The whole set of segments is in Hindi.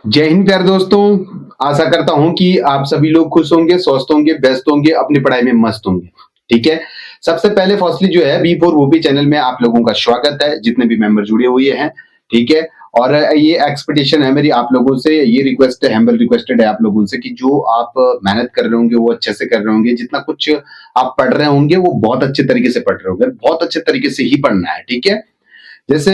जय हिंद प्यारे दोस्तों। आशा करता हूं कि आप सभी लोग खुश होंगे, स्वस्थ होंगे, व्यस्त होंगे, अपनी पढ़ाई में मस्त होंगे। ठीक है। सबसे पहले फर्स्टली जो है बी फॉर वोपी चैनल में आप लोगों का स्वागत है, जितने भी मेंबर जुड़े हुए हैं। ठीक है। और ये एक्सपेक्टेशन है मेरी आप लोगों से, ये रिक्वेस्ट है, हम्बल रिक्वेस्टेड है आप लोगों से कि जो आप मेहनत कर रहे होंगे वो अच्छे से कर रहे होंगे, जितना कुछ आप पढ़ रहे होंगे वो बहुत अच्छे तरीके से पढ़ रहे होंगे, बहुत अच्छे तरीके से ही पढ़ना है। ठीक है। जैसे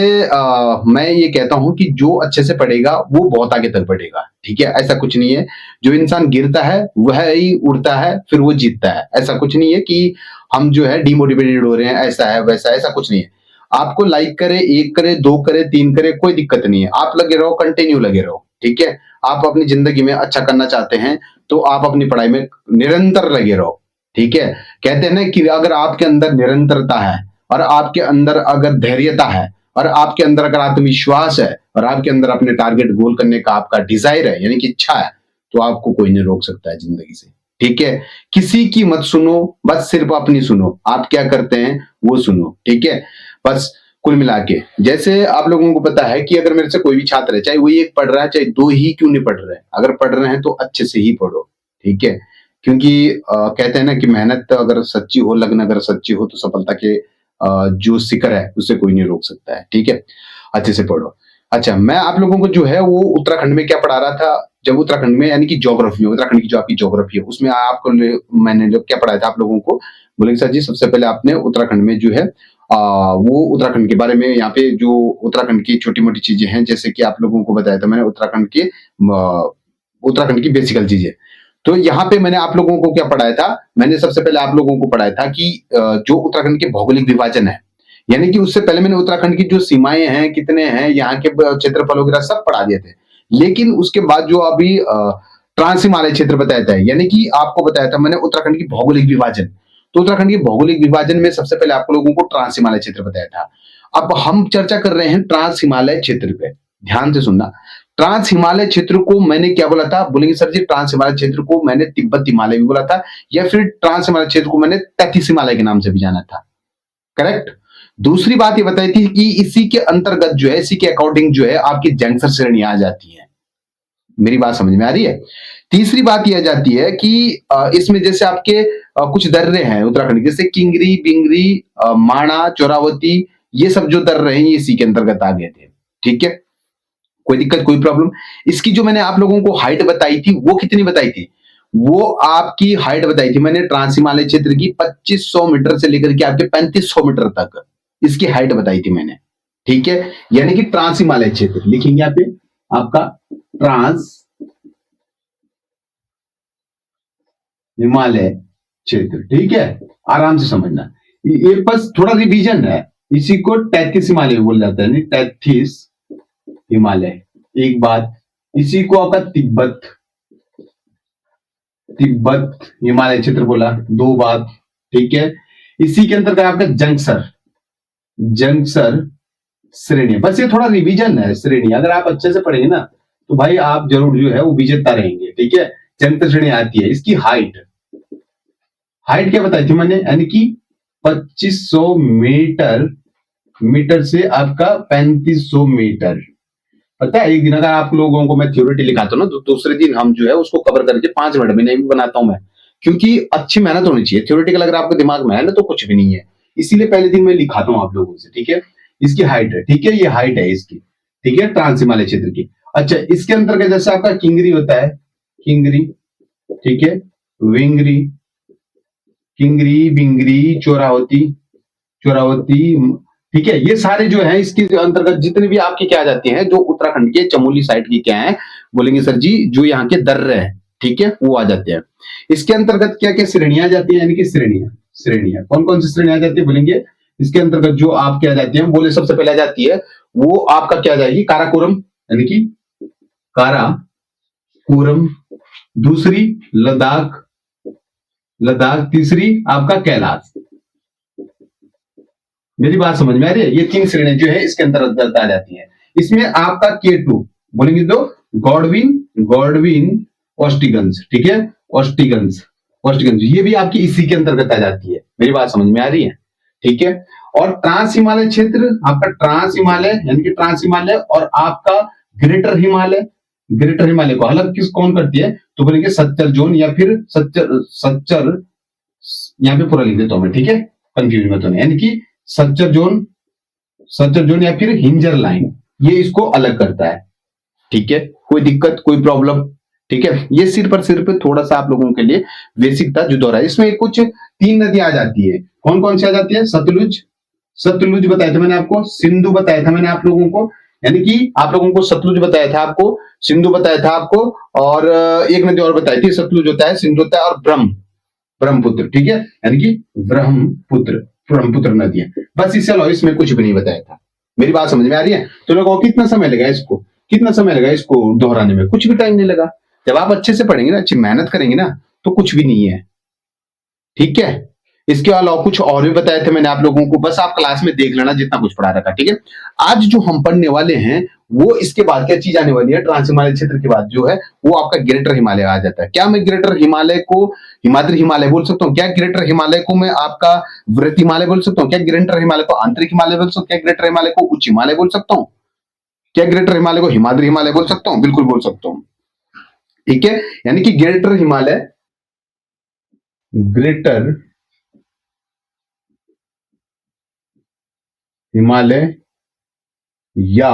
मैं ये कहता हूँ कि जो अच्छे से पढ़ेगा वो बहुत आगे तक बढ़ेगा। ठीक है, ऐसा कुछ नहीं है। जो इंसान गिरता है वह ही उड़ता है, फिर वो जीतता है। ऐसा कुछ नहीं है कि हम जो है डिमोटिवेटेड हो रहे हैं, ऐसा है वैसा है, ऐसा कुछ नहीं है। आपको लाइक करे, एक करे, दो करे, तीन करे, कोई दिक्कत नहीं है। आप लगे रहो, कंटिन्यू लगे रहो। ठीक है। आप अपनी जिंदगी में अच्छा करना चाहते हैं तो आप अपनी पढ़ाई में निरंतर लगे रहो। ठीक है। कहते हैं ना कि अगर आपके अंदर निरंतरता है और आपके अंदर अगर धैर्यता है और आपके अंदर अगर आत्मविश्वास है और आपके अंदर अपने टारगेट गोल करने का आपका डिजायर है, यानी कि इच्छा है, तो आपको कोई नहीं रोक सकता है जिंदगी से। ठीक है। किसी की मत सुनो, बस सिर्फ अपनी सुनो। आप क्या करते हैं वो सुनो। ठीक है। बस कुल मिला के जैसे आप लोगों को पता है कि अगर मेरे से कोई भी छात्र है, चाहे वो एक पढ़ रहा है चाहे दो ही क्यों नहीं पढ़ रहे हैं, अगर पढ़ रहे हैं तो अच्छे से ही पढ़ो। ठीक है। क्योंकि कहते हैं ना कि मेहनत अगर सच्ची हो, लगन अगर सच्ची हो, तो सफलता के जो शिखर है उसे कोई नहीं रोक सकता है। ठीक है। अच्छे से पढ़ो। अच्छा, मैं आप लोगों को जो है वो उत्तराखंड में क्या पढ़ा रहा था, जब उत्तराखंड में यानी कि ज्योग्राफी में, उत्तराखंड की जो आपकी ज्योग्राफी है उसमें आपको मैंने जो क्या पढ़ाया था आप लोगों को, बोलेंगे सर जी सबसे पहले आपने उत्तराखंड में जो है वो उत्तराखंड के बारे में, यहाँ पे जो उत्तराखंड की छोटी मोटी चीजें हैं, जैसे कि आप लोगों को बताया था मैंने उत्तराखंड की बेसिकल चीजें। तो यहाँ पे मैंने आप लोगों को क्या पढ़ाया था, मैंने सबसे पहले आप लोगों को पढ़ाया था कि जो उत्तराखंड के भौगोलिक विभाजन है, यानी कि उससे पहले मैंने उत्तराखंड की जो सीमाएं हैं, कितने हैं यहाँ के क्षेत्रफल वगैरह सब पढ़ा दिए थे। लेकिन उसके बाद जो अभी ट्रांस हिमालय क्षेत्र बताया था, यानी कि आपको बताया था मैंने उत्तराखंड की भौगोलिक विभाजन। तो उत्तराखंड के भौगोलिक विभाजन में सबसे पहले आप लोगों को ट्रांस हिमालय क्षेत्र बताया था। अब हम चर्चा कर रहे हैं ट्रांस हिमालय क्षेत्र पे। ध्यान से सुनना। ट्रांस हिमालय क्षेत्र को मैंने क्या बोला था, बोलेंगे सर जी ट्रांस हिमालय क्षेत्र को मैंने तिब्बत हिमालय भी बोला था, या फिर ट्रांस हिमालय क्षेत्र को मैंने 33 हिमालय के नाम से भी जाना था। करेक्ट। दूसरी बात ये बताई थी कि इसी के अंतर्गत जो है, इसी के अकॉर्डिंग जो है आपकी जंक्सर श्रेणी आ जाती है। मेरी बात समझ में आ रही है। तीसरी बात यह जाती है कि इसमें जैसे आपके कुछ दर्रे हैं उत्तराखंड के, जैसे किंगरी, बिंगरी, माणा, चोरावती, ये सब जो दर्रे हैं ये इसी के अंतर्गत आ गए थे। ठीक है। कोई दिक्कत, कोई प्रॉब्लम। इसकी जो मैंने आप लोगों को हाइट बताई थी वो कितनी बताई थी, वो आपकी हाइट बताई थी मैंने ट्रांस हिमालय क्षेत्र की 2500 मीटर से लेकर के आपके 3500 मीटर तक इसकी हाइट बताई थी मैंने। ठीक है। यानी कि ट्रांस हिमालय क्षेत्र लिखेंगे यहाँ पे आपका ट्रांस हिमालय क्षेत्र। ठीक है। आराम से समझना, ये बस थोड़ा रिवीजन है। इसी को 33 हिमालय बोला जाता है, 33 हिमालय एक बात। इसी को आपका तिब्बत, तिब्बत हिमालय क्षेत्र बोला दो बात। ठीक है। इसी के अंतर्गत आपका जंक्सर, जंक्सर श्रेणी, बस ये थोड़ा रिवीजन है श्रेणी। अगर आप अच्छे से पढ़ेंगे ना तो भाई आप जरूर जो है वो विजेता रहेंगे। ठीक है। जंक्सर श्रेणी आती है। इसकी हाइट, हाइट क्या बताई थी मैंने, यानी कि 2500 मीटर, मीटर से आपका 3500 मीटर। पता है एक दिन अगर आप लोगों को मैं थ्योरी लिखाता हूँ ना, तो दूसरे दिन हम जो है उसको कवर करके 5 मिनट में नहीं बनाता हूं मैं, क्योंकि अच्छी मेहनत होनी चाहिए। थ्योरेटिकल अगर आपके दिमाग में है ना तो कुछ भी नहीं है। इसीलिए पहले दिन मैं लिखाता हूँ आप लोगों से। ठीक है। इसकी हाइट है। ठीक है। ये हाइट है इसकी। ठीक है। ट्रांस हिमालय क्षेत्र की। अच्छा, इसके अंतर्गत जैसे आपका किंगरी होता है, किंगरी, ठीक है, विंगरी, किंगरी, बिंगरी, चोरावती, चोरावती, ठीक है, ये सारे जो है इसके अंतर्गत जितने भी आपके क्या आ जाती हैं, जो उत्तराखंड के चमोली साइड की क्या है, बोलेंगे सर जी जो यहाँ के दर्रे हैं, ठीक है, वो आ जाते हैं। इसके अंतर्गत क्या क्या श्रेणियां जाती है, यानी कि श्रेणियां, श्रेणियां कौन कौन सी श्रेणियां जाती है बोलेंगे। इसके अंतर्गत जो आप क्या जाती है बोले, सबसे पहले आ जाती है वो आपका क्या जाएगी, काराकोरम, यानी कि काराकोरम। दूसरी लद्दाख, लद्दाख। तीसरी आपका कैलाश। मेरी बात समझ में आ रही है। ये 3 श्रेणी जो है इसके अंतर्गत आ जाती है। इसमें आपका K2 बोलेंगे तो गॉडविन, गॉडविन ऑस्टिगन्स, ठीक है, ऑस्टिगन्स, ऑस्टिगन्स, ये भी आपकी इसी के अंतर्गत आ जाती है। मेरी बात समझ में आ रही है। ठीक है। और ट्रांस हिमालय क्षेत्र आपका, ट्रांस हिमालय यानी कि ट्रांस हिमालय और आपका ग्रेटर हिमालय, ग्रेटर हिमालय को अलग किस कौन करती है, तो बोलेंगे सच्चर जोन या फिर सच्चर सच्चर, यहाँ पे पूरा लिख देता हूं मैं, ठीक है, कंफ्यूज मत होना, यानी कि सच्चर जोन या फिर हिंजर लाइन, ये इसको अलग करता है। ठीक है, कोई दिक्कत कोई प्रॉब्लम? ठीक है, ये सिर्फ थोड़ा सा आप लोगों के लिए बेसिक था जो दोहरा। इसमें कुछ 3 नदियां आ जाती है, कौन कौन सी आ जाती है? सतलुज, सतलुज बताया था मैंने आपको, सिंधु बताया था मैंने आप लोगों को, यानी कि आप लोगों को सतलुज बताया था आपको, सिंधु बताया था आपको, और एक नदी और बताई थी, सतलुज होता है, सिंधु होता है, और ब्रह्मपुत्र, ठीक है, यानी कि ब्रह्मपुत्र नदियां। बस इससे अलावा इसमें कुछ भी नहीं बताया था। मेरी बात समझ में आ रही है? तो लोगों को कितना समय लगा इसको, कितना समय लगा इसको दोहराने में? कुछ भी टाइम नहीं लगा। जब आप अच्छे से पढ़ेंगे ना, अच्छी मेहनत करेंगे ना, तो कुछ भी नहीं है। ठीक है, इसके अलावा कुछ और भी बताए थे मैंने आप लोगों को, बस आप क्लास में देख लेना जितना कुछ पढ़ा रखा। ठीक है, आज जो हम पढ़ने वाले हैं वो इसके बाद क्या चीज आने वाली है, ट्रांस हिमालय क्षेत्र के बाद जो है वो आपका ग्रेटर हिमालय आ जाता है। क्या मैं ग्रेटर हिमालय को हिमाद्री हिमालय बोल सकता हूँ? क्या ग्रेटर हिमालय को मैं आपका वृत हिमालय बोल सकता हूँ? क्या ग्रेटर हिमालय को आंतरिक हिमालय बोल सकता हूँ? क्या ग्रेटर हिमालय को उच्च हिमालय बोल सकता हूँ? क्या ग्रेटर हिमालय को हिमाद्री हिमालय बोल सकता हूँ? बिल्कुल बोल सकता हूँ। ठीक है, यानी कि ग्रेटर हिमालय, ग्रेटर हिमालय या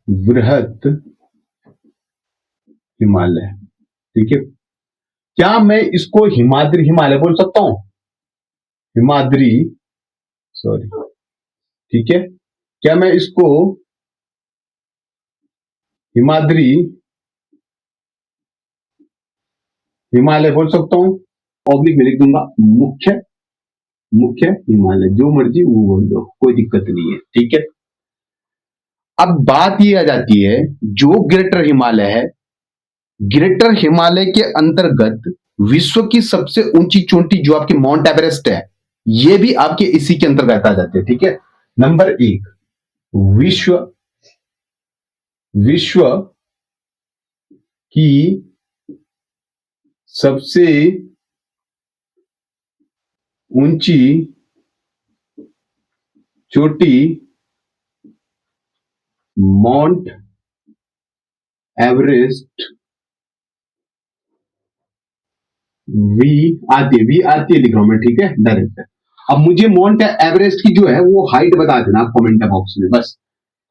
वृहत हिमालय। ठीक है, क्या मैं इसको हिमाद्री हिमालय बोल सकता हूं? हिमाद्री, सॉरी, ठीक है, क्या मैं इसको हिमाद्री हिमालय बोल सकता हूं? ऑब्लिक में लिख दूंगा मुख्य, मुख्य हिमालय, जो मर्जी वो बोल दो, कोई दिक्कत नहीं है। ठीक है, अब बात ये आ जाती है, जो ग्रेटर हिमालय है, ग्रेटर हिमालय के अंतर्गत विश्व की सबसे ऊंची चोटी जो आपकी माउंट एवरेस्ट है, ये भी आपके इसी के अंतर्गत आ जाते हैं। ठीक है, नंबर 1, विश्व विश्व की सबसे ऊंची चोटी माउंट एवरेस्ट, वी आती है लिख रहा हूं मैं, ठीक है, डायरेक्ट। अब मुझे माउंट एवरेस्ट की जो है वो हाइट बता देना आप कमेंट बॉक्स में, बस।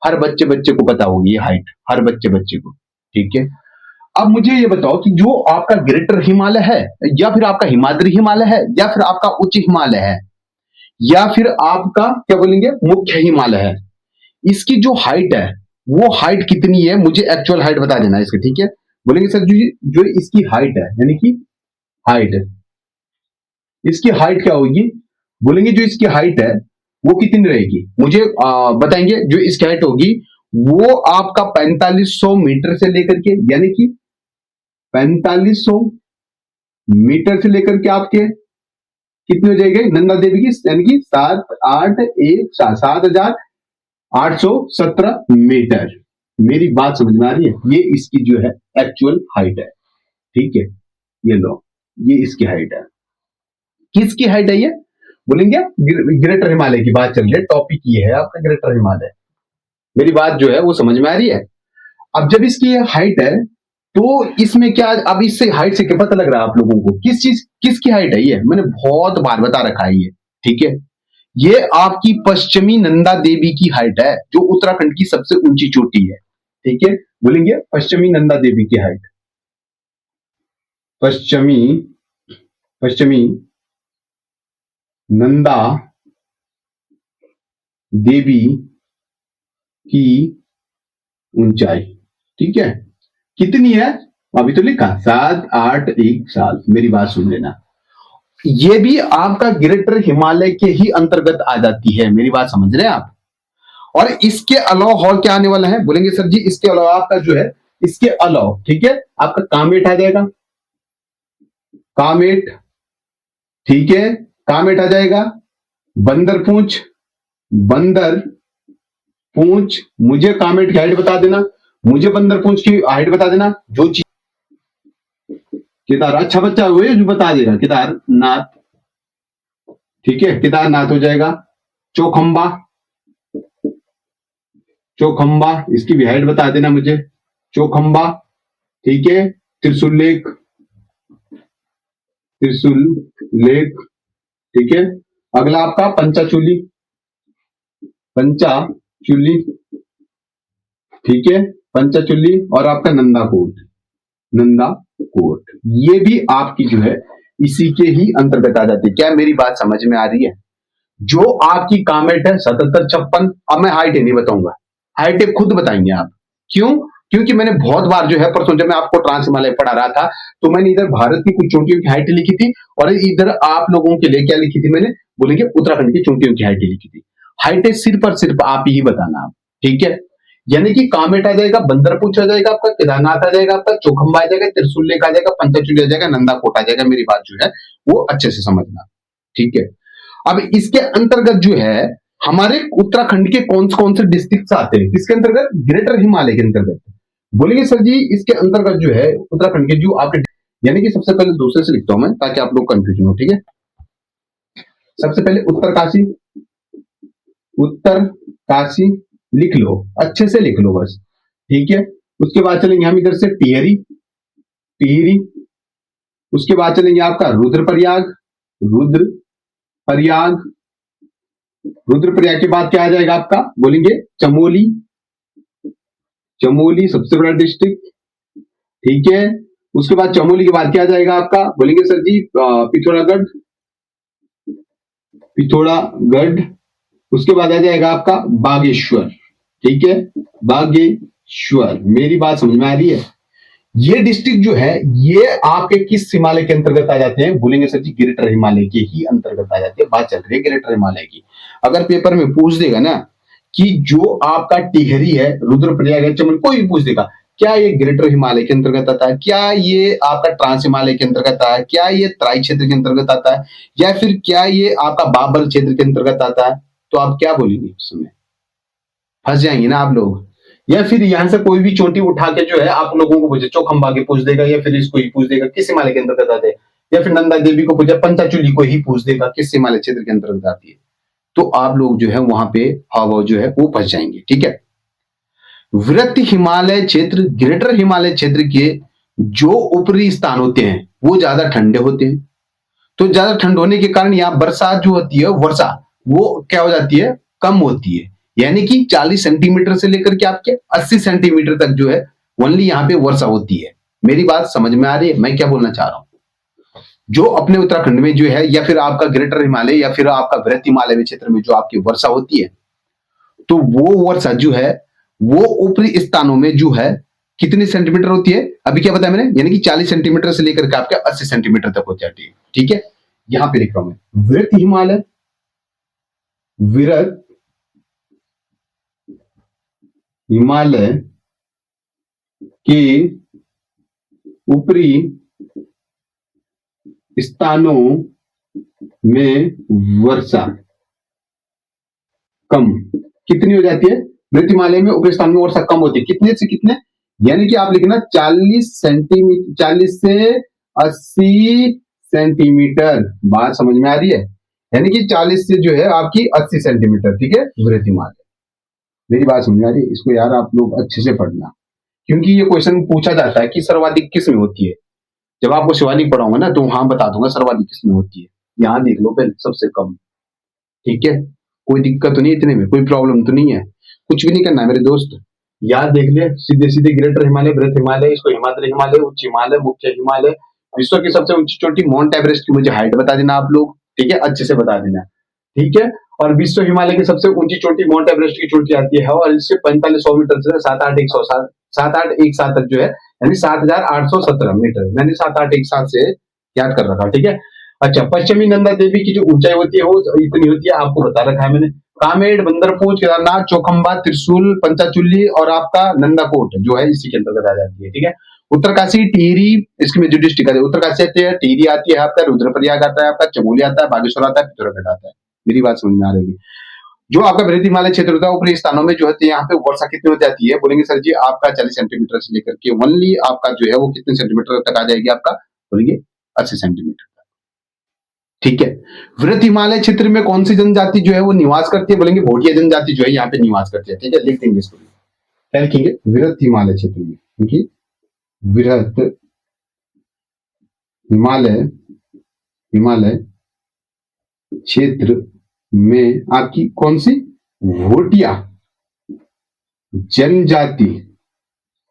हर बच्चे बच्चे को पता होगी ये हाइट, हर बच्चे बच्चे को। ठीक है, अब मुझे ये बताओ कि जो आपका ग्रेटर हिमालय है, या फिर आपका हिमाद्री हिमालय है, या फिर आपका उच्च हिमालय है, या फिर आपका क्या बोलेंगे मुख्य हिमालय है, इसकी जो हाइट है वो हाइट कितनी है? मुझे एक्चुअल हाइट बता देना इसकी। ठीक है, बोलेंगे सर जी जो इसकी हाइट है, यानी कि हाइट, इसकी हाइट क्या होगी? बोलेंगे जो इसकी हाइट है वो कितनी रहेगी, मुझे बताएंगे। जो इसकी हाइट होगी वो आपका 4500 मीटर से लेकर के, यानी कि 4500 मीटर से लेकर के आपके कितने हो जाएंगे नंदा देवी की, यानी कि 7,817 मीटर। मेरी बात समझ में आ रही है? ये इसकी जो है एक्चुअल हाइट है। ठीक है, ये लो, ये इसकी हाइट है। किसकी हाइट है ये? बोलेंगे ग्रेटर हिमालय की बात चल रही है, टॉपिक ये है आपका ग्रेटर हिमालय। मेरी बात जो है वो समझ में आ रही है? अब जब इसकी हाइट है तो इसमें क्या, अब इससे हाइट से क्या पता लग रहा है आप लोगों को किस चीज किसकी हाइट है? ये मैंने बहुत बार बता रखा है ये। ठीक है, ये आपकी पश्चिमी नंदा देवी की हाइट है, जो उत्तराखंड की सबसे ऊंची चोटी है। ठीक है, बोलेंगे पश्चिमी नंदा देवी की हाइट, पश्चिमी पश्चिमी नंदा देवी की ऊंचाई। ठीक है, कितनी है? अभी तो लिखा 781 मेरी बात सुन लेना, ये भी आपका ग्रेटर हिमालय के ही अंतर्गत आ जाती है। मेरी बात समझ रहे हैं आप? और इसके अलावा और क्या आने वाला है? बोलेंगे सर जी इसके अलावा आपका जो है, इसके अलावा, ठीक है, आपका कामेट आ जाएगा, कामेट। ठीक है, कामेट आ जाएगा, बंदर पूंछ, बंदर पूंछ, मुझे कामेट की हाइट बता देना, मुझे बंदर पूंछ की हाइट बता देना। जो चीज केदार, अच्छा बच्चा हुए जो बता देगा, केदारनाथ। ठीक है, केदारनाथ हो जाएगा। चौखंबा, चौखंबा, इसकी भी हाइट बता देना मुझे। चौखंबा, ठीक है, त्रिशूल लेक, त्रिशूल लेक, ठीक है। अगला आपका पंचाचूली, पंचाचूली, ठीक है, पंचाचूली, और आपका नंदाकोट, नंदाकोट, ये भी आपकी जो है इसी के ही अंतर्गत आ जाती है। क्या मेरी बात समझ में आ रही है? जो आपकी कामेट है 7756, अब मैं हाइट नहीं बताऊंगा, हाइट खुद बताएंगे आप। क्यों? क्योंकि मैंने बहुत बार जो है, परसों जब मैं आपको ट्रांस हिमालय पढ़ा रहा था, तो मैंने इधर भारत की कुछ चोटियों की हाइट लिखी थी, और इधर आप लोगों के लिए क्या लिखी थी मैंने, बोलेंगे उत्तराखंड की चोटियों की हाइट लिखी थी। हाइट सिर्फ और सिर्फ आप ही बताना, ठीक है। यानी कि कामेट आ जाएगा, बंदरपूछ आ जाएगा आपका, केदारनाथ आ जाएगा आपका, चौखंबा आ जाएगा, त्रिशूल लेक आ जाएगा, पंचाचूली आ जाएगा, नंदाकोट आ जाएगा। मेरी बात जो है वो अच्छे से समझना, ठीक है। अब इसके अंतर्गत जो है हमारे उत्तराखंड के कौन से डिस्ट्रिक्ट आते हैं, किसके अंतर्गत? ग्रेटर हिमालय के अंतर्गत। बोलेंगे सर जी इसके अंतर्गत जो है उत्तराखंड के जो आपके, यानी कि सबसे पहले दूसरे से लिखता हूं मैं ताकि आप लोग कंफ्यूजन हो, ठीक है। सबसे पहले उत्तरकाशी, उत्तरकाशी लिख लो, अच्छे से लिख लो बस, ठीक है। उसके बाद चलेंगे हम इधर से टिहरी, टिहरी। उसके बाद चलेंगे आपका रुद्रप्रयाग, रुद्रप्रयाग, रुद्रप्रयाग के बाद क्या आ जाएगा आपका, बोलेंगे चमोली, चमोली सबसे बड़ा डिस्ट्रिक्ट, ठीक है। उसके बाद चमोली के बाद क्या आ जाएगा आपका, बोलेंगे सर जी पिथौरागढ़, पिथौरागढ़। उसके बाद आ जाएगा आपका बागेश्वर, ठीक है, बागेश्वर। मेरी बात समझ में आ रही है? ये डिस्ट्रिक्ट जो है ये आपके किस हिमालय के अंतर्गत आ जाते हैं, बोलेंगे सर जी ग्रेटर हिमालय के ही अंतर्गत आ जाते हैं। बात चल रही है ग्रेटर हिमालय की। अगर पेपर में पूछ देगा ना कि जो आपका टिहरी है, रुद्रप्रयाग है, चमन, कोई भी पूछ देगा क्या ये ग्रेटर हिमालय के अंतर्गत आता है, क्या ये आपका ट्रांस हिमालय के अंतर्गत आता है, क्या ये तराई क्षेत्र के अंतर्गत आता है, या फिर क्या ये आपका बाबल क्षेत्र के अंतर्गत आता है, तो आप क्या बोलेंगे? उस समय फंस जाएंगे ना आप लोग। या फिर यहां से कोई भी चोटी उठा के जो है आप लोगों को पूछे, चौखंबा के पूछ देगा, या फिर इसको ही पूछ देगा किस हिमालय के अंतर्गत आते हैं, या फिर नंदा देवी को पूछा, पंचाचूली को ही पूछ देगा किस हिमालय क्षेत्र के अंतर्गत आती है, तो आप लोग जो है वहां पे हाव जो है वो फंस जाएंगे, ठीक है। वृत्त हिमालय क्षेत्र, ग्रेटर हिमालय क्षेत्र के जो ऊपरी स्थान होते हैं वो ज्यादा ठंडे होते हैं, तो ज्यादा ठंड होने के कारण यहाँ बरसात जो होती है, वर्षा, वो क्या हो जाती है, कम होती है। यानी कि 40 सेंटीमीटर से लेकर के आपके 80 सेंटीमीटर तक जो है ओनली यहाँ पे वर्षा होती है। मेरी बात समझ में आ रही है मैं क्या बोलना चाह रहा हूं? जो अपने उत्तराखंड में जो है, या फिर आपका ग्रेटर हिमालय, या फिर आपका वृत्त हिमालय क्षेत्र में जो आपकी वर्षा होती है, तो वो वर्षा जो है वो ऊपरी स्थानों में जो है कितनी सेंटीमीटर होती है, अभी क्या बताया मैंने, यानी कि 40 सेंटीमीटर से लेकर के आपके 80 सेंटीमीटर तक हो जाती है, ठीक है। यहां पे लिख रहा हूं मैं वृत्त हिमालय, वृत्त हिमालय के ऊपरी स्थानों में वर्षा कम कितनी हो जाती है, वृत्त हिमालय में ऊपरी स्थान में वर्षा कम होती है, कितने से कितने, यानी कि आप लिखना 40 सेंटीमीटर, 40 से 80 सेंटीमीटर। बात समझ में आ रही है? यानी कि 40 से जो है आपकी 80 सेंटीमीटर, ठीक है, वृत्त हिमालय। मेरी बात समझ में आ रही है? इसको यार आप लोग अच्छे से पढ़ना, क्योंकि ये क्वेश्चन पूछा जाता है कि सर्वाधिक किस में होती है। जब आपको शिवालिक पढ़ाऊंगा ना तो वहां बता दूंगा सर्वाधिक किस में होती है। यहाँ देख लो पहले सबसे कम, ठीक है। कोई दिक्कत तो नहीं, इतने में कोई प्रॉब्लम तो नहीं है, कुछ भी नहीं करना है मेरे दोस्त। याद देख ले, सीधे सीधे ग्रेटर हिमालय, वृत्त हिमालय, इसको हिमाद्री हिमालय, उच्च हिमालय, मुख्य हिमालय, विश्व की सबसे ऊंची चोटी माउंट एवरेस्ट की मुझे हाइट बता देना आप लोग, ठीक है, अच्छे से बता देना, ठीक है। और विश्व हिमालय की सबसे ऊंची चोटी माउंट एवरेस्ट की चोटी आती है, और इससे 4500 मीटर से 78107 तक जो है, यानी 7817 मीटर, मैंने 7817 से याद कर रखा, ठीक है। अच्छा, पश्चिमी नंदा देवी की जो ऊंचाई होती है वो इतनी होती है, आपको बता रखा है मैंने। कामेड़, बंदरपूछ, केदारनाथ, चौखंबा, त्रिशूल, पंचाचूली और आपका नंदाकोट जो है इसी के अंतर्गत आ जाती है, ठीक है। उत्तरकाशी, टिहरी, इसमें जो डिस्ट्रिक्ट आती है, उत्तरकाशी आती है, टिहरी आती है आपका, रुद्रप्रयाग आता है आपका, चमोली आता है, बागेश्वर आता है, पिथौरागढ़ आता है। मेरी बात समझ में आ रही होगी। जो आपका वृत्त हिमालय क्षेत्र होता है ऊपरी स्थानों में जो है यहाँ पे वर्षा कितनी हो जाती है, बोलेंगे सर जी आपका 40 सेंटीमीटर से लेकर के ओनली आपका जो है वो कितने सेंटीमीटर तक आ जाएगी आपका, बोलेंगे 80 सेंटीमीटर, ठीक है। वृत्त हिमालय क्षेत्र में कौन सी जनजाति जो है वो निवास करती है, बोलेंगे भोटिया जनजाति जो है यहाँ पे निवास करती है, ठीक है, लिख देंगे इसको, क्या लिखेंगे, वृत्त हिमालय क्षेत्र में, देखिए वृहत हिमालय हिमालय क्षेत्र में आपकी कौन सी भोटिया जनजाति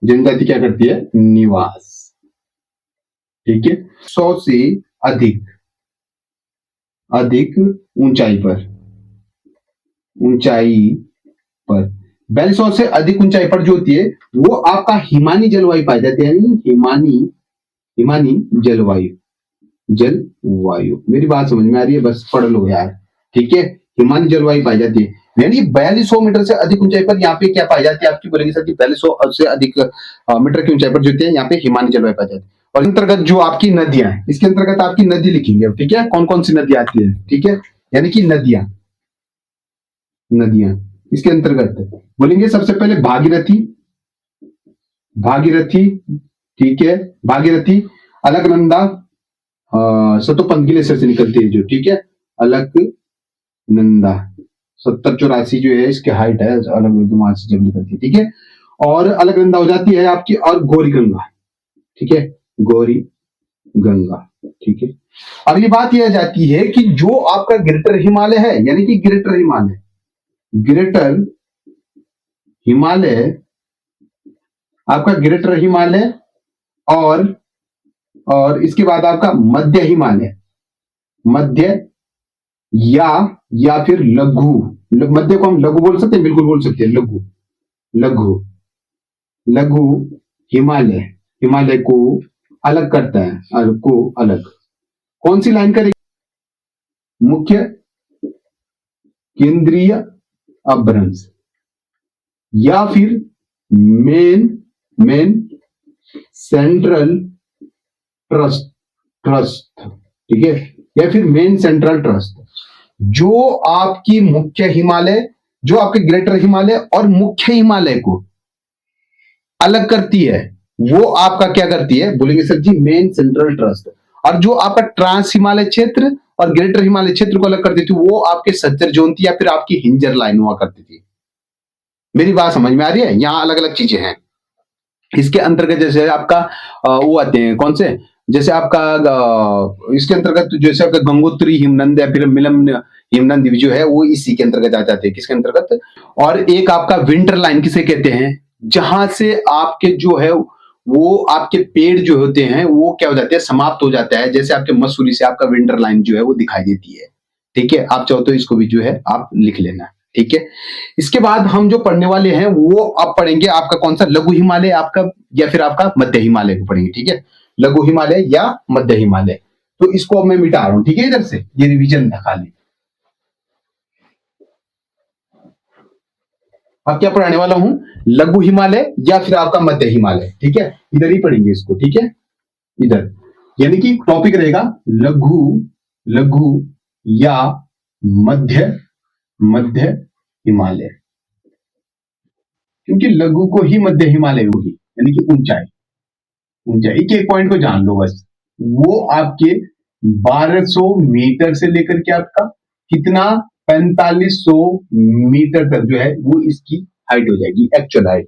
जनजाति क्या करती है, निवास। ठीक है, 100 से अधिक अधिक ऊंचाई पर 4200 से अधिक ऊंचाई पर जो होती है वो आपका हिमानी जलवायु पाई जाती है, यानी हिमानी जलवायु। मेरी बात समझ में आ रही है, बस पढ़ लो यार। ठीक है, हिमानी जलवायु पाई जाती है, यानी 4200 मीटर से अधिक ऊंचाई पर यहाँ पे क्या पाई जाती है आपकी, बोलेंगे सर जी 4200 से अधिक मीटर की ऊंचाई पर जो होती है यहाँ पे हिमानी जलवायु पाई जाती है। और अंतर्गत जो आपकी नदियां हैं, इसके अंतर्गत आपकी नदी लिखेंगे। ठीक है, कौन कौन सी नदी आती है। ठीक है, यानी कि नदियां नदियां इसके अंतर्गत बोलेंगे सबसे पहले भागीरथी भागीरथी ठीक है, भागीरथी, अलकनंदा, सतोपंथ ग्लेशियर से निकलती है जो। ठीक है, अलकनंदा 7084 जो है इसकी हाइट है, अलग वहां से जब निकलती है। ठीक है, और अलकनंदा हो जाती है आपकी, और गौरी गंगा। ठीक है, गौरी गंगा। ठीक है, अगली बात यह जाती है कि जो आपका ग्रेटर हिमालय है, यानी कि ग्रेटर हिमालय आपका ग्रेटर हिमालय, और इसके बाद आपका मध्य हिमालय, मध्य या फिर लघु, मध्य को हम लघु बोल सकते हैं, बिल्कुल बोल सकते हैं लघु हिमालय को अलग करता है, अलग कौन सी लाइन करेगी, मुख्य केंद्रीय अपभ्रंश या फिर मेन सेंट्रल ट्रस्ट। ठीक है, या फिर मेन सेंट्रल ट्रस्ट। जो आपकी मुख्य हिमालय, जो आपके ग्रेटर हिमालय और मुख्य हिमालय को अलग करती है, वो आपका क्या करती है, बोलेंगे सर जी मेन सेंट्रल ट्रस्ट। और जो आपका ट्रांस हिमालय क्षेत्र और ग्रेटर हिमालय क्षेत्र को अलग करती थी, वो आपके सज्जर जोन थी या फिर आपकी हिंजर लाइन हुआ करती थी। मेरी बात समझ में आ रही है, यहां अलग अलग चीजें हैं। इसके अंतर्गत जैसे आपका वो आते हैं कौन से, जैसे आपका इसके अंतर्गत जैसे आपका गंगोत्री हिमनद या फिर मिलम हिमनद जो है वो इसी के अंतर्गत आ जाते हैं। किसके अंतर्गत, और एक आपका विंटर लाइन किसे कहते हैं, जहां से आपके जो है वो आपके पेड़ जो होते हैं वो क्या हो जाते हैं, समाप्त हो जाता है। जैसे आपके मसूरी से आपका विंटर लाइन जो है वो दिखाई देती है। ठीक है, आप चाहो तो इसको भी जो है आप लिख लेना। ठीक है, इसके बाद हम जो पढ़ने वाले हैं वो आप पढ़ेंगे आपका कौन सा, लघु हिमालय आपका या फिर आपका मध्य हिमालय को पढ़ेंगे। ठीक है, लघु हिमालय या मध्य हिमालय। तो इसको अब मैं मिटा रहा हूं। ठीक है, इधर से ये रिवीजन था खाली। अब क्या पढ़ाने वाला हूं, लघु हिमालय या फिर आपका मध्य हिमालय। ठीक है, इधर ही पढ़ेंगे इसको। ठीक है, इधर यानी कि टॉपिक रहेगा लघु या मध्य हिमालय, क्योंकि लघु को ही मध्य हिमालय होगी, यानी कि ऊंचाई एक पॉइंट को जान लो बस। वो आपके 1200 मीटर से लेकर के आपका कितना 4500 मीटर तक जो है वो इसकी हाइट हो जाएगी, एक्चुअल हाइट।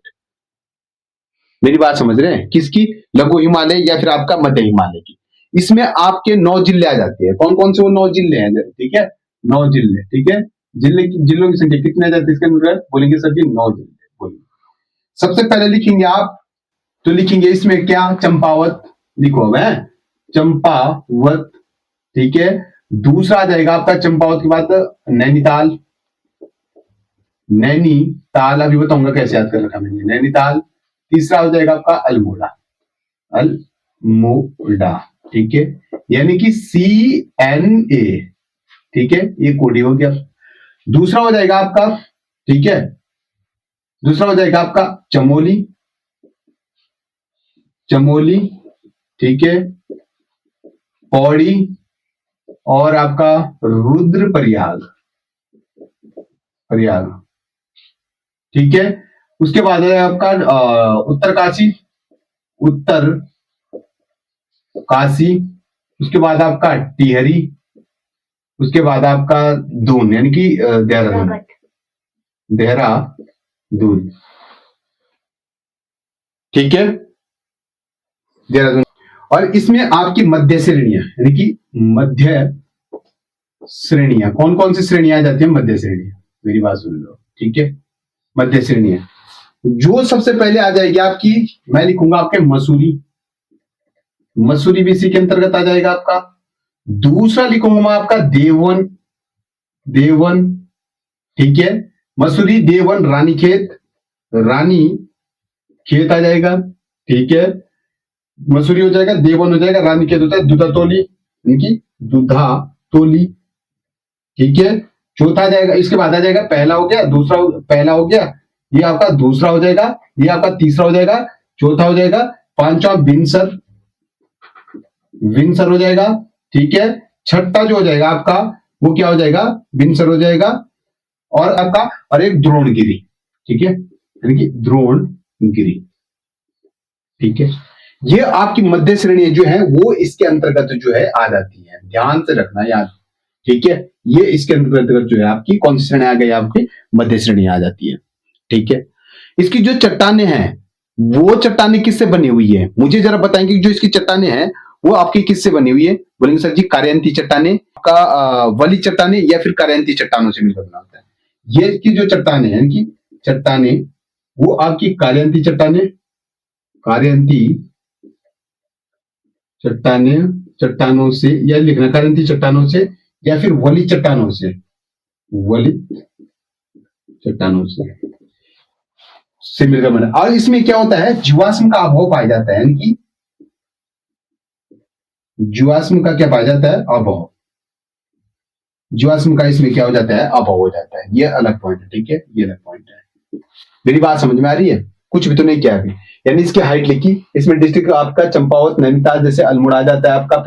मेरी बात समझ रहे हैं, किसकी, लघु हिमालय या फिर आपका मध्य हिमालय की। इसमें आपके 9 जिले आ जाते हैं। कौन कौन से वो 9 जिले हैं, ठीक है, 9 जिले। ठीक है, जिलों की संख्या कितने आ जाती है इसके अंदर, बोलेंगे सर जी 9 जिले। बोलिए, सबसे पहले लिखेंगे आप, तो लिखेंगे इसमें क्या, चंपावत लिखो अब है, चंपावत। ठीक है, दूसरा आ जाएगा आपका चंपावत के बाद नैनीताल, अभी बताऊंगा कैसे याद कर रखा मैंने, नैनीताल। तीसरा हो जाएगा आपका अल्मोड़ा। ठीक है, यानी कि CNA। ठीक है, ये कोडी हो गया। दूसरा हो जाएगा आपका, ठीक है, दूसरा हो जाएगा आपका चमोली। ठीक है, पौड़ी, और आपका रुद्रप्रयाग। ठीक है, उसके बाद है आपका उत्तर काशी, उसके बाद आपका टिहरी, उसके बाद आपका दून, यानी कि देहरादून। ठीक है, देहरादून। और इसमें आपकी मध्य श्रेणियां, यानी कि मध्य श्रेणियां, कौन कौन सी श्रेणियां आ जाती है? मध्य श्रेणियां, मेरी बात सुन लो, ठीक है। मध्य श्रेणियां जो सबसे पहले आ जाएगी आपकी, मैं लिखूंगा आपके मसूरी, मसूरी भी इसी के अंतर्गत आ जाएगा आपका। दूसरा लिखूंगा मैं आपका देवन, देवन, ठीक है। मसूरी, देवन, रानीखेत, रानी खेत आ जाएगा, ठीक है। मसूरी हो जाएगा, देवन हो जाएगा, रानीखेत होता है दुधातोली, इनकी दुधातोली, ठीक है। चौथा आ जाएगा, इसके बाद आ जाएगा पहला हो गया, दूसरा पहला हो गया, ये आपका दूसरा हो जाएगा, ये आपका तीसरा हो जाएगा, चौथा हो जाएगा, पांचवा बिनसर, विंसर हो जाएगा, ठीक है। छठा जो हो जाएगा आपका वो क्या हो जाएगा? बिनसर हो जाएगा। और आपका और एक द्रोणगिरी, ठीक है, यानी कि द्रोणगिरी, ठीक है। ये आपकी मध्य श्रेणी जो है वो इसके अंतर्गत जो है आ जाती है, ध्यान से रखना यार, ठीक है। ये इसके अंतर्गत जो है आपकी कौन सी श्रेणी आ गई? आपकी मध्य श्रेणी आ जाती है, ठीक है। इसकी जो चट्टाने हैं वो चट्टाने किससे बनी हुई है? मुझे जरा बताएंगे जो इसकी चट्टाने हैं वो आपकी किससे बनी हुई है? बोलेंगे सर जी कार्यांती चट्टाने का, वली चट्टाने या फिर कार्यांती चट्टानों से मिलकर बना होता है। ये इसकी जो चट्टाने हैं, इनकी चट्टाने वो आपकी कार्यांती चट्टाने, कार्यांती चट्टाने, चट्टानों से, या लिखना कार्यांती चट्टानों से या फिर वली चट्टानों से, वली चट्टानों से मिलकर बना। और इसमें क्या होता है? जीवाश्म का अभाव पाया जाता है, यानी कि जीवाश्म का क्या पाया जाता है? अभाव। जीवाश्म का इसमें क्या हो जाता है? अभाव हो जाता है। ये अलग पॉइंट है, ठीक है, ये अलग पॉइंट है। मेरी बात समझ में आ रही है? कुछ भी तो नहीं किया अभी, यानी इसकी हाइट लिखी, इसमें डिस्ट्रिक्ट आपका चंपावत, नैनीताल, जैसे अल्मोड़ा आ जाता है आपका,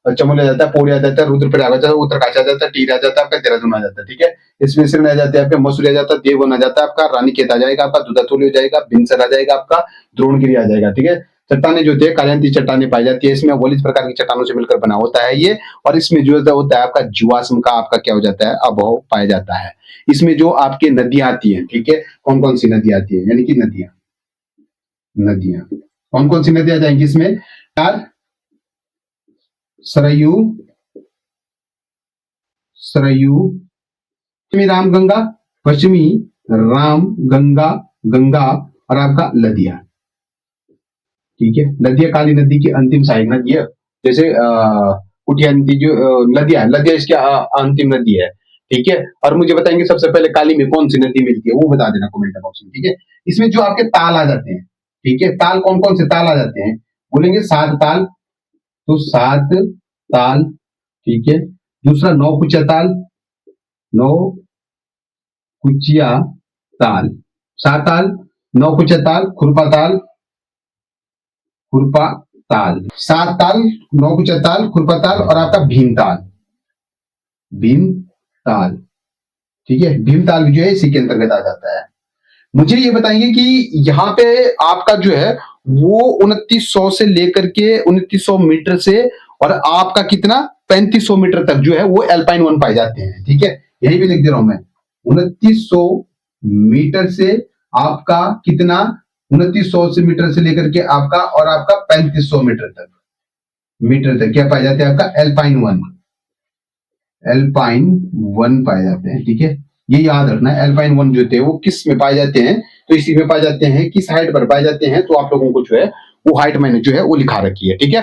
चमोली आ जाता है, पौड़ी आ जाता है, रुद्रप्रयाग आ जाता है, उत्तरकाशी आ जाता है, टिहरी आ जाता है, आपका देहरादून आ जाता है, ठीक है। इसमें श्रीनगर आ जाता है आपका, मसूरी आ जाता है, देववन आ जाता है आपका, रानीखेत आ जाएगा आपका, दुधातोली हो जाएगा, बिनसर आ जाएगा आपका, द्रोणगिरी आ जाएगा, ठीक है। चट्टाने जो होती है कार्यांती चट्टाने पाई जाती है, इसमें वलित प्रकार की चट्टानों से मिलकर बना होता है ये। और इसमें जो होता है आपका जीवाश्म का आपका क्या हो जाता है? अभाव पाया जाता है। इसमें जो आपके नदियां आती हैं, ठीक है, कौन कौन सी नदियां आती है? यानी कि नदियां, नदियां कौन कौन सी नदियां जाएंगी इसमें? यार सरयू, सरयू, पश्चिमी रामगंगा, पश्चिमी राम गंगा, गंगा और आपका लदिया, ठीक है। लदिया काली नदी की अंतिम सहायक नदी है, जैसे कुटिया नदी जो लदिया है, लदिया इसकी अंतिम नदी है, ठीक है। और मुझे बताएंगे सबसे पहले काली में कौन सी नदी मिलती है वो बता देना कमेंट बॉक्स में, ठीक है। इसमें जो आपके ताल आ जाते हैं, ठीक है, ताल कौन कौन से ताल आ जाते हैं? बोलेंगे 7 ताल, तो 7 ताल, ठीक है। दूसरा 9 कुचिया ताल, 9 कुचिया ताल, 7 ताल, 9 कुचिया ताल, खुरपा ताल, खुरपा ताल, 7 ताल, 9 कुचिया ताल, खुरपा ताल और आपका भीम ताल, भीम ताल, ठीक है। भीम ताल जो है इसी के अंतर्गत आ जाता है। मुझे ये बताएंगे कि यहाँ पे आपका जो है वो 2900 से लेकर के 2900 मीटर से और आपका कितना 3500 मीटर तक जो है वो एल्पाइन वन पाए जाते हैं, ठीक है। यही भी लिख दे रहा हूं मैं, 2900 मीटर से आपका कितना, 2900 से मीटर से लेकर के आपका और आपका 3500 मीटर तक क्या पाए जाते हैं? आपका एल्पाइन वन, एल्पाइन वन पाए जाते हैं, ठीक है। ये याद रखना है, एल्पाइन वन जो होते हैं वो किस में पाए जाते हैं? तो इसी में पाए जाते हैं, किस हाइट पर पाए जाते हैं? तो आप लोगों को जो है वो हाइट मैंने जो है वो लिखा रखी है, ठीक है।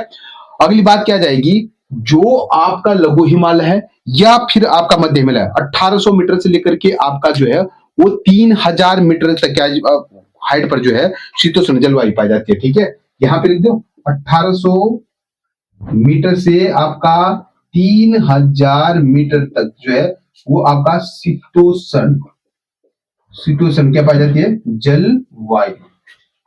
अगली बात क्या जाएगी? जो आपका लघु हिमालय है या फिर आपका मध्य हिमालय 1800 मीटर से लेकर के आपका जो है वो 3000 मीटर तक क्या हाइट पर जो है शीतोष्ण जलवायु पाई जाती है, ठीक है। यहां पे लिख दो 1800 मीटर से आपका 3000 मीटर तक जो है वो आपका शीतोष्ण, शीतोष्ण क्या पाई जाती है? जलवायु,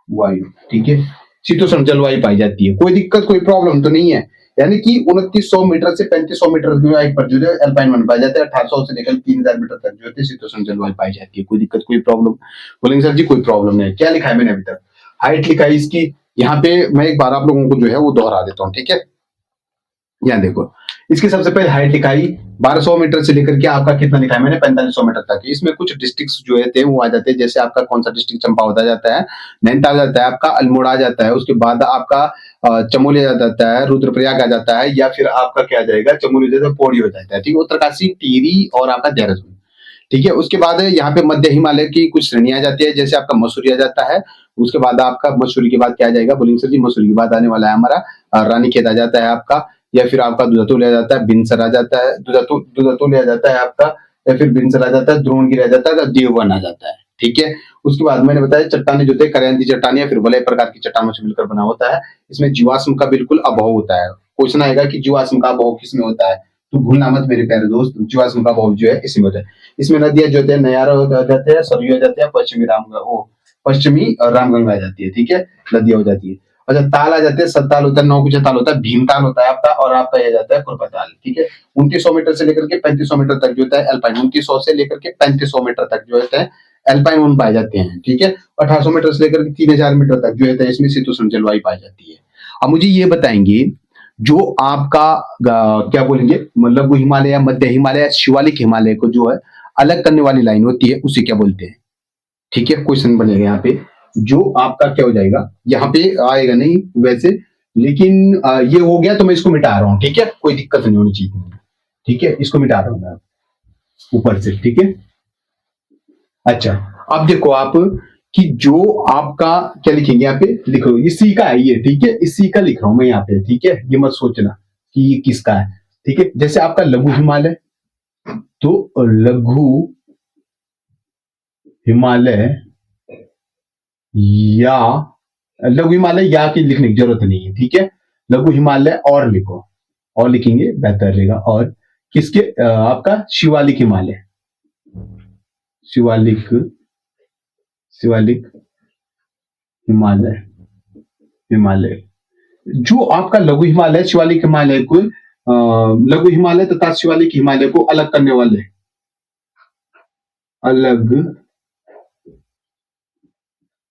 वायु, ठीक है। शीतोष्ण जलवायु पाई जाती है, कोई दिक्कत कोई प्रॉब्लम तो नहीं है। यानी कि 2900 मीटर से 3500 मीटर की हाइट पर जो है अल्पाइन वन पाई जाते हैं, 1800 से लेकर 3000 मीटर तक जो है शीतोष्ण जलवायु पाई जाती है। कोई दिक्कत कोई प्रॉब्लम? बोलेंगे सर जी कोई प्रॉब्लम नहीं। क्या लिखा है मैंने अभी तक? हाइट लिखा है इसकी। यहाँ पे मैं एक बार आप लोगों को जो है वो दोहरा देता हूँ, ठीक है। यहाँ देखो, इसकी सबसे पहले हाइट लिखाई 1200 मीटर से लेकर के आपका कितना लिखा है मैंने 4500 मीटर तक। इसमें कुछ डिस्ट्रिक्ट जो है थे वो आ जाते हैं, जैसे आपका कौन सा डिस्ट्रिक्ट चंपावत आ जाता है, नैनीताल आ जाता है, आपका अल्मोड़ा आ जाता है, उसके बाद आपका चमोली आ जाता है, रुद्रप्रयाग आ जाता है, या फिर आपका क्या आ जाएगा, चमोली जैसे पौड़ी हो जाता है, ठीक है, उत्तरकाशी, टिहरी और आपका देहरादून। ठीक है, उसके बाद यहाँ पे मध्य हिमालय की कुछ श्रेणियां आ जाती है, जैसे आपका मसूरी आ जाता है, उसके बाद आपका मसूरी के बाद क्या आ जाएगा, बोलेंगे सर जी मसूरी के बाद आने वाला है हमारा रानीखेत आ जाता है आपका, या फिर आपका दुधातुल आ जाता है, बिनसर आ जाता है, दुधातुल आ जाता है आपका, या फिर बिनसर आ जाता है, द्रोणगिरी आ जाता है, देववन आ जाता है। ठीक है, उसके बाद मैंने बताया चट्टाने जो थे करंदी चट्टान या फिर वलय प्रकार की चट्टानों से मिलकर बना होता है। इसमें जीवाश्म का बिल्कुल अभाव होता है। क्वेश्चन आएगा कि जीवाश्म का अभाव किसमें होता है, तो भूलना मत मेरे प्यारे दोस्त, जीवाश्म का अभाव जो है इसमें होता है। इसमें नदियां जो होते हैं नयारा हो जाते हैं, सरयू हो जाते हैं, पश्चिमी रामगंगा आ जाती है। ठीक है, नदियां हो जाती है। अच्छा, ताल आ जाते हैं, सत्ताल होता है, नौकुचिया ताल होता है, भीमताल होता है आपका, और आपका यह जाता है खुरपा ताल। ठीक है, 2900 मीटर से लेकर के 3500 मीटर तक जो होता है एल्पाइन, 2900 से लेकर के 3500 मीटर तक जो होता है एल्पाइन वन पाए जाते हैं। ठीक है, 1800 मीटर से लेकर के 3000 मीटर तक जो होता है इसमें शीतोष्ण जलवायु पाई जाती है। अब मुझे ये बताएंगे, जो आपका क्या बोलेंगे, लघु हिमालय या मध्य हिमालय या शिवालिक हिमालय को जो है अलग करने वाली लाइन होती है उसे क्या बोलते हैं। ठीक है, क्वेश्चन बनेगा यहाँ पे, जो आपका क्या हो जाएगा, यहाँ पे आएगा नहीं वैसे, लेकिन ये हो गया तो मैं इसको मिटा रहा हूँ। ठीक है, कोई दिक्कत नहीं होनी चाहिए। ठीक है, इसको मिटा रहा हूँ मैं ऊपर से। ठीक है, अच्छा, अब देखो आप कि जो आपका क्या लिखेंगे यहाँ पे, लिखो इसी का है ये। ठीक है, इसी का लिख रहा हूं मैं यहाँ पे। ठीक है, ये मत सोचना कि ये किसका है। ठीक है, जैसे आपका लघु हिमालय, तो लघु हिमालय या लघु हिमालय या की लिखने की जरूरत नहीं है। ठीक है, लघु हिमालय और लिखो, और लिखेंगे बेहतर रहेगा। और किसके आपका शिवालिक हिमालय, शिवालिक शिवालिक हिमालय, हिमालय जो आपका लघु हिमालय शिवालिक हिमालय को लघु हिमालय तथा शिवालिक हिमालय को अलग करने वाले, अलग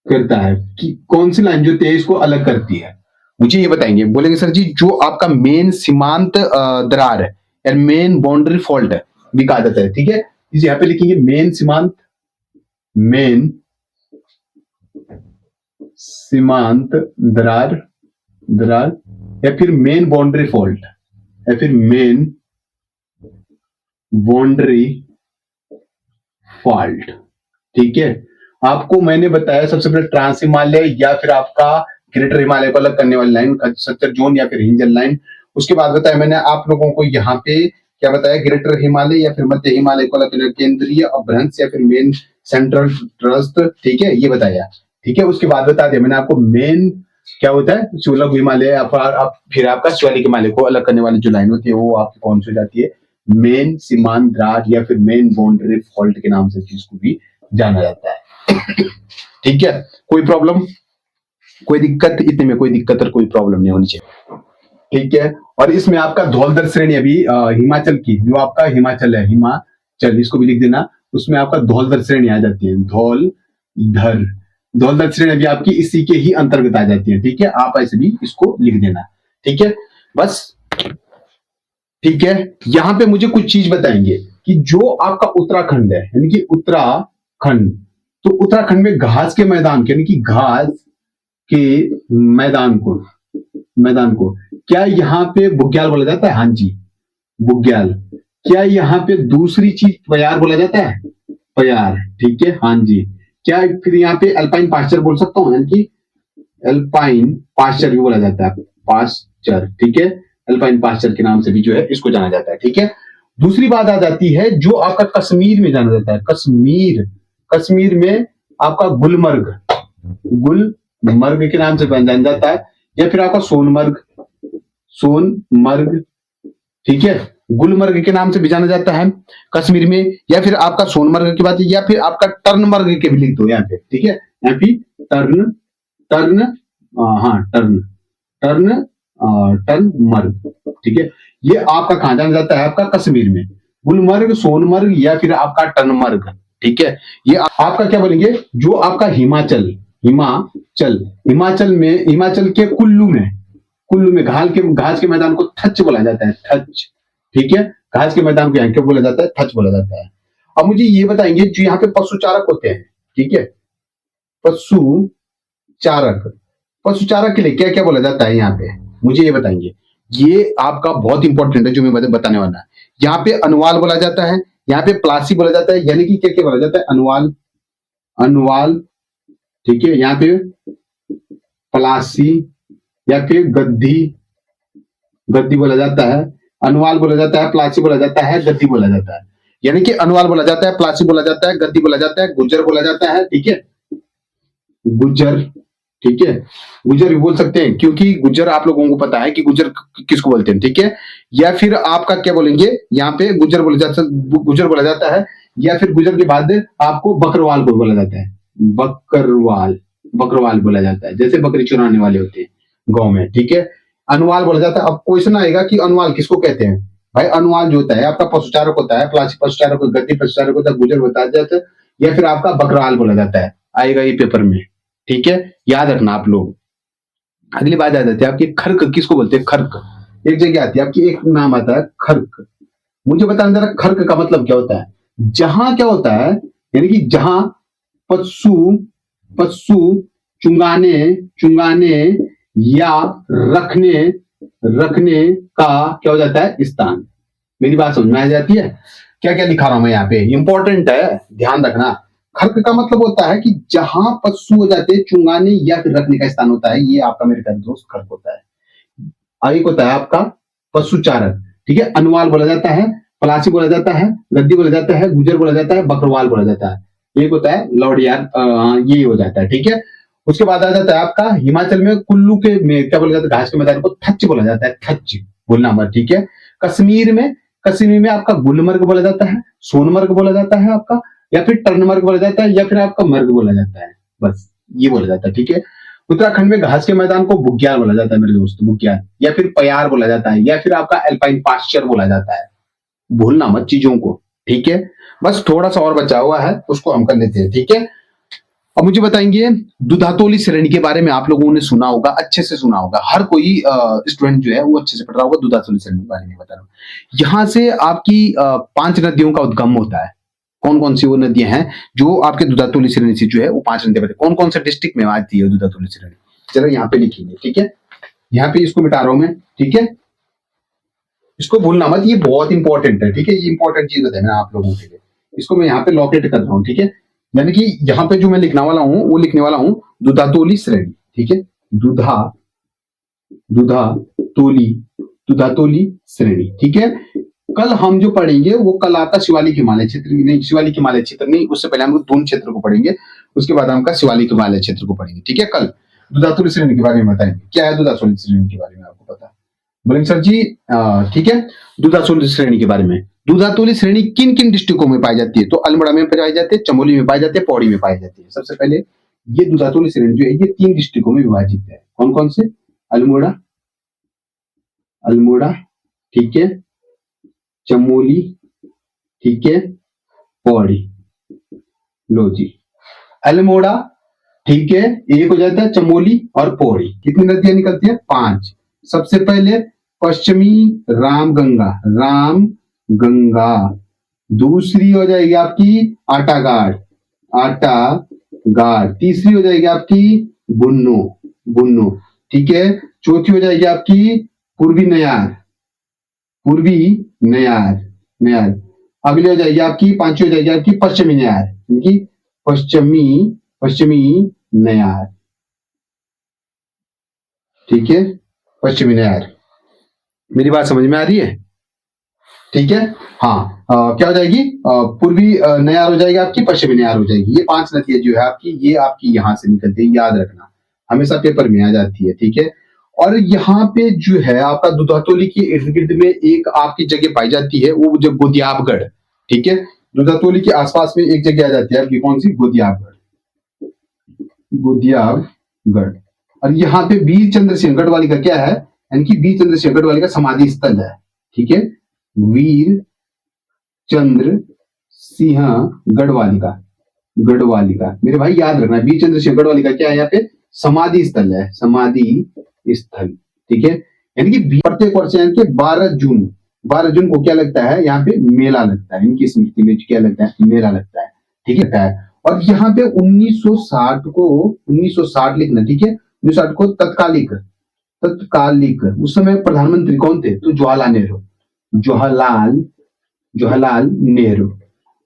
करता है कि कौन सी लाइन जो तेज को अलग करती है, मुझे ये बताएंगे। बोलेंगे सर जी जो आपका मेन सीमांत दरार है या मेन बाउंड्री फॉल्ट है भी कहा जाता है। ठीक है, इस यहाँ पे लिखेंगे मेन सीमांत, मेन सीमांत दरार, दरार, या फिर मेन बाउंड्री फॉल्ट, या फिर मेन बाउंड्री फॉल्ट। ठीक है, आपको मैंने बताया सबसे पहले ट्रांस हिमालय या फिर आपका ग्रेटर हिमालय को अलग करने वाली लाइन सत्तर जोन या फिर हिंजल लाइन। उसके बाद बताया मैंने आप लोगों को यहाँ पे क्या बताया, ग्रेटर हिमालय या फिर मध्य हिमालय को अलग करने, केंद्रीय अभ्रंश या फिर मेन सेंट्रल ट्रस्ट। ठीक है, ये बताया। ठीक है, उसके बाद बता दिया मैंने आपको मेन क्या होता है, लघु हिमालय, फिर आपका शिवालिक हिमालय को अलग करने वाली जो लाइन होती है वो आपकी कौन सी हो जाती है, मेन सीमांत दरार या फिर मेन बाउंड्री फॉल्ट के नाम से जिसको भी जाना जाता है। ठीक है, कोई प्रॉब्लम, कोई दिक्कत, इतने में कोई दिक्कत और कोई प्रॉब्लम नहीं होनी चाहिए। ठीक है, और इसमें आपका धौलधर श्रेणी अभी हिमाचल की, जो आपका हिमाचल है, हिमाचल इसको भी लिख देना, उसमें आपका धौलधर श्रेणी आ जाती है, धौलधर, धौलधर श्रेणी अभी आपकी इसी के ही अंतर्गत आ जाती है। ठीक है, आप ऐसे भी इसको लिख देना। ठीक है, बस। ठीक है, यहां पे मुझे कुछ चीज बताएंगे कि जो आपका उत्तराखंड है, यानी कि उत्तराखंड, तो उत्तराखंड में घास के मैदान के, यानी कि घास के मैदान को क्या यहाँ पे बुग्याल बोला जाता है? हाँ जी, बुग्याल। क्या यहाँ पे दूसरी चीज प्यार बोला जाता है? प्यार। ठीक है, हाँ जी। क्या फिर यहाँ पे अल्पाइन पास्चर बोल सकता हूँ, यानी कि अल्पाइन पास्चर भी बोला जाता है, पास्चर। ठीक है, अल्पाइन पास्चर के नाम से भी जो है इसको जाना जाता है। ठीक है, दूसरी बात आ जाती है जो आपका कश्मीर में जाना जाता है, कश्मीर में आपका गुलमर्ग, गुलमर्ग के नाम से जाना जाता है, या फिर आपका सोनमर्ग। ठीक है, गुलमर्ग के नाम से भी जाना जाता है कश्मीर में, या फिर आपका सोनमर्ग की बात, या फिर आपका टर्नमर्ग के भी लिख दो यहाँ पे। ठीक है, यहाँ पे टर्नमर्ग। ठीक है, ये आपका कहां जाना जाता है? आपका कश्मीर में, गुलमर्ग, सोनमर्ग या फिर आपका टर्नमर्ग। ठीक है, ये आपका क्या बोलेंगे, जो आपका हिमाचल में, हिमाचल के कुल्लू में, कुल्लू में घास के मैदान को थच बोला जाता है, थच। ठीक है, घास के मैदान को यहाँ क्या बोला जाता है, थच बोला जाता है। अब मुझे ये बताएंगे जो यहाँ पे पशु चारक होते हैं, ठीक है, पशु चारक, पशु चारक के लिए क्या क्या बोला जाता है यहाँ पे, मुझे ये बताएंगे। ये आपका बहुत इंपॉर्टेंट है जो मैं बताने वाला है। यहाँ पे अनुवाल बोला जाता है, यहाँ पे प्लासी बोला जाता है, यानी कि क्या क्या बोला जाता है, अनुवाल, अनुवाल, ठीक है, यहाँ पे प्लासी या फिर गद्दी, गद्दी बोला जाता है, अनुवाल बोला जाता है, प्लासी बोला जाता है, गद्दी बोला जाता है। यानी कि अनुवाल बोला जाता है, प्लासी बोला जाता है, गद्दी बोला जाता है, गुज्जर बोला जाता है, ठीक है, गुज्जर, ठीक है, गुज्जर भी बोल सकते हैं क्योंकि गुज्जर आप लोगों को पता है कि गुज्जर किसको बोलते हैं, ठीक है। या फिर आपका क्या बोलेंगे, यहाँ पे गुज्जर बोला जाता है, या फिर गुज्जर के बाद आपको बकरवाल को बोला जाता है, बकरवाल, बकरवाल बोला जाता है, जैसे बकरी चुराने वाले होते हैं गांव में, ठीक है। अनुवाल बोला जाता है। अब क्वेश्चन आएगा कि अनुवाल किसको कहते हैं, भाई अनुवाल जो होता है आपका पशुचारक होता है, प्लासी पशुचारक, गद्दी पशुचारक होता है, गुज्जर बताया जाता है, या फिर आपका बकरवाल बोला जाता है, आएगा ये पेपर में, ठीक है, याद रखना आप लोग। अगली बात आ जाती है आपकी खर्क किसको बोलते हैं, खर्क, एक जगह आती है आपकी, एक नाम आता है खर्क। मुझे बताना जरा खर्क का मतलब क्या होता है। जहां क्या होता है, यानी कि जहां पशु पशु चुंगाने चुंगाने या रखने रखने का क्या हो जाता है, स्थान। मेरी बात समझ में आ जाती है, क्या क्या लिखा रहा हूं मैं यहाँ पे, इंपॉर्टेंट है, ध्यान रखना। खर्क का मतलब होता है कि जहां पशु हो जाते हैं चुंगाने या फिर रखने का स्थान होता है, ये आपका मेरे प्यारे दोस्त खर्क होता है। एक होता है आपका पशुचारक, ठीक है, अनुवाल बोला जाता है, पलासी बोला जाता है, गद्दी बोला जाता है, गुजर बोला जाता है, बकरवाल बोला जाता है। एक होता है लौड़ियार, ये हो जाता है, ठीक है। उसके बाद आ जाता है आपका हिमाचल में कुल्लू के में क्या बोला जाता है, घास के मैदान को थच बोला जाता है, थच बोलना मत, ठीक है। कश्मीर में आपका गुलमर्ग बोला जाता है, सोनमर्ग बोला जाता है आपका, या फिर टर्नमर्ग बोला जाता है, या फिर आपका मर्ग बोला जाता है, बस ये बोला जाता है, ठीक है। उत्तराखंड में घास के मैदान को बुग्याल बोला जाता है मेरे दोस्त, बुग्याल, या फिर पयार बोला जाता है, या फिर आपका एल्पाइन पास्चर बोला जाता है। भूलना मत चीजों को, ठीक है। बस थोड़ा सा और बचा हुआ है, उसको हम कर लेते हैं, ठीक है। अब मुझे बताएंगे दुधातोली श्रेणी के बारे में, आप लोगों ने सुना होगा, अच्छे से सुना होगा, हर कोई स्टूडेंट जो है वो अच्छे से पढ़ रहा होगा। दुधातोली श्रेणी के बारे में बता रहा हूँ। यहाँ से आपकी 5 नदियों का उद्गम होता है। कौन कौन सी वो नदियां हैं जो आपके दुधातोली श्रेणी से जो है वो 5 नदियां, कौन कौन से डिस्ट्रिक्ट में आती है दुधातोली श्रेणी, चलो यहाँ पे लिखिए, ठीक है। यहाँ पे इसको मिटा रहा हूं मैं, ठीक है, इसको भूलना मत, ये बहुत इंपॉर्टेंट है, ठीक है, ये इंपॉर्टेंट चीज है मैं आप लोगों के लिए, इसको मैं यहाँ पे लॉकेट कर रहा हूँ, ठीक है। यानी कि यहाँ पे जो मैं लिखने वाला हूँ वो लिखने वाला हूँ दुधातोली श्रेणी, ठीक है, दुधातोली श्रेणी, ठीक है। कल हम जो पढ़ेंगे वो कल आपका शिवालिक हिमालय क्षेत्र नहीं, शिवालिक हिमालय क्षेत्र नहीं, उससे पहले हम लोग दून क्षेत्र को पढ़ेंगे, उसके बाद हम शिवालिक हिमालय क्षेत्र को पढ़ेंगे, ठीक है। कल दुधातोली श्रेणी के बारे में बताएंगे, क्या है दुधातोली श्रेणी के बारे में आपको पता, बोलेंगे सर जी, ठीक है। दुधातोली श्रेणी के बारे में, दुधातोली श्रेणी किन किन डिस्ट्रिक्टों में पाई जाती है, तो अल्मोड़ा में पाई जाती है, चमोली में पाई जाती है, पौड़ी में पाई जाती है। सबसे पहले ये दुधातोली श्रेणी जो है ये 3 डिस्ट्रिक्टों में विभाजित है। कौन कौन से, अल्मोड़ा, ठीक है, चमोली, ठीक है, पौड़ी, लो जी, अल्मोड़ा, ठीक है, एक हो जाता है, चमोली और पौड़ी। कितनी नदियां निकलती है, 5। सबसे पहले पश्चिमी रामगंगा, दूसरी हो जाएगी आपकी आटागाड़, तीसरी हो जाएगी आपकी बुन्नो, ठीक है। चौथी हो जाएगी आपकी पूर्वी नयार, अगली हो जाएगी आपकी, पांचवी हो जाएगी आपकी पश्चिमी नयार, यानी पश्चिमी नयार, ठीक है, पश्चिमी नयार। मेरी बात समझ में आ रही है, ठीक है। हाँ, क्या हो जाएगी, पूर्वी नयार हो जाएगी आपकी, पश्चिमी नयार हो जाएगी। ये 5 नदियां जो है आपकी, ये आपकी यहां से निकलती है, याद रखना, हमेशा पेपर में आ जाती है, ठीक है। और यहाँ पे जो है आपका दुधातोली के इर्द गिर्द में एक आपकी जगह पाई जाती है, वो जो गोदियाबगढ़, ठीक है। दुधातोली के आसपास में एक जगह आ जाती है आपकी, कौन सी, गोदियाबगढ़। और यहाँ पे वीर चंद्र सिंह गढ़वाली का क्या है, यानी कि वीर चंद्र सिंह गढ़वाली का समाधि स्थल है, ठीक है, वीर चंद्र सिंह गढ़वाली का मेरे भाई याद रखना, वीर चंद्र सिंह गढ़वाली का क्या है, यहाँ पे समाधि स्थल है, समाधि स्थल, ठीक है। यानी कि प्रत्येक वर्ष यानी कि 12 जून को क्या लगता है, यहाँ पे मेला लगता है, इनकी स्मृति में क्या लगता है, मेला लगता है, ठीक है। और यहाँ पे 1960 लिखना, ठीक है। 1960 को तत्कालिक उस समय प्रधानमंत्री कौन थे, तो जवाहरलाल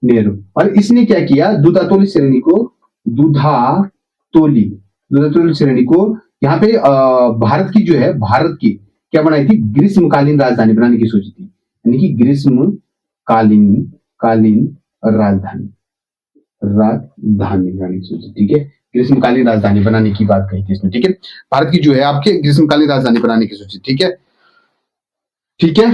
नेहरू। और इसने क्या किया, दूधातोली श्रेणी को यहाँ पे भारत की क्या बनाई थी, ग्रीष्मकालीन राजधानी बनाने की सोची थी, यानी कि ग्रीष्मकालीन राजधानी बनाने की सोची, ठीक है। ग्रीष्मकालीन राजधानी बनाने की बात कही थी इसने, ठीक है। भारत की जो है आपके ग्रीष्मकालीन राजधानी बनाने की सोची, ठीक है।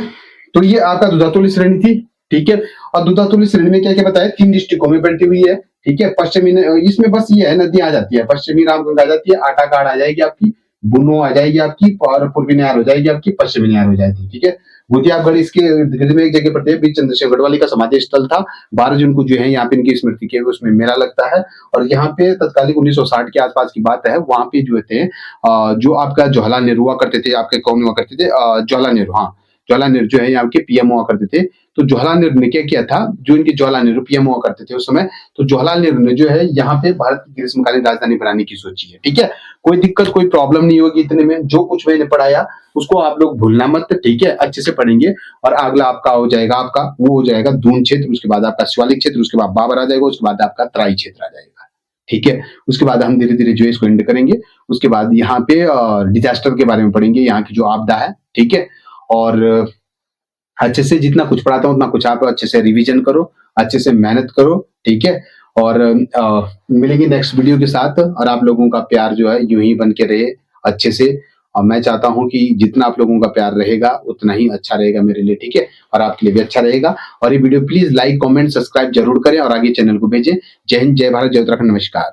तो ये आपका दूधातोली श्रेणी थी, ठीक है। और दूधातोली श्रेणी में क्या क्या बताया, 3 डिस्ट्रिक्टों में बंटी हुई है, ठीक है। पश्चिमी, इसमें बस ये है, नदी आ जाती है, पश्चिमी रामगंगा आ जाती है, आटाकाड़ आ जाएगी आपकी, बुनो आ जाएगी आपकी, और पूर्वी नयार हो जाएगी आपकी, पश्चिमी नयार हो जाएगी, ठीक है। भूतियागढ़ इसके इर्द गिर्द में एक जगह पड़ती है, बीच चंद्रशेखर गढ़वाली का समाधि स्थल था। 12 जून को जो है यहाँ पे इनकी स्मृति के उसमें मेला लगता है। और यहाँ पे तत्कालीन 1960 के आसपास की बात है, वहां पे जो थे जो आपका जवाहरलाल नेहरू हुआ करते थे, आपके कौन हुआ करते थे, जवाहरलाल नेहरू, हाँ जवाहरलाल नेहरू जो है यहाँ के पीएम हुआ करते थे। तो जवाहरलाल नेहरू ने क्या किया था, जो इनके जवाहरलाल नेहरू पीएम हुआ करते थे उस समय, तो जवाहरलाल नेहरू ने जो है यहाँ पे भारत की ग्रीष्मकालीन राजधानी बनाने की सोची है, ठीक है। कोई दिक्कत कोई प्रॉब्लम नहीं होगी, इतने में जो कुछ मैंने पढ़ाया उसको आप लोग भूलना मत, ठीक है, अच्छे से पढ़ेंगे। और अगला आपका हो जाएगा, वो हो जाएगा दून क्षेत्र, उसके बाद आपका शिवालिक क्षेत्र, उसके बाद बाबर आ जाएगा, उसके बाद आपका तराई क्षेत्र आ जाएगा, ठीक है। उसके बाद हम धीरे धीरे जो है इसको एंड करेंगे। उसके बाद यहाँ पे डिजास्टर के बारे में पढ़ेंगे, यहाँ की जो आपदा है, ठीक है। और अच्छे से जितना कुछ पढ़ाता हूँ उतना कुछ आप अच्छे से रिवीजन करो, अच्छे से मेहनत करो, ठीक है। और मिलेंगे नेक्स्ट वीडियो के साथ। और आप लोगों का प्यार जो है यूं ही बन के रहे अच्छे से। और मैं चाहता हूं कि जितना आप लोगों का प्यार रहेगा उतना ही अच्छा रहेगा मेरे लिए, ठीक है, और आपके लिए भी अच्छा रहेगा। और ये video please like comment subscribe जरूर करें और आगे चैनल को भेजें। जय हिंद, जय भारत, जय उत्तराखंड, नमस्कार।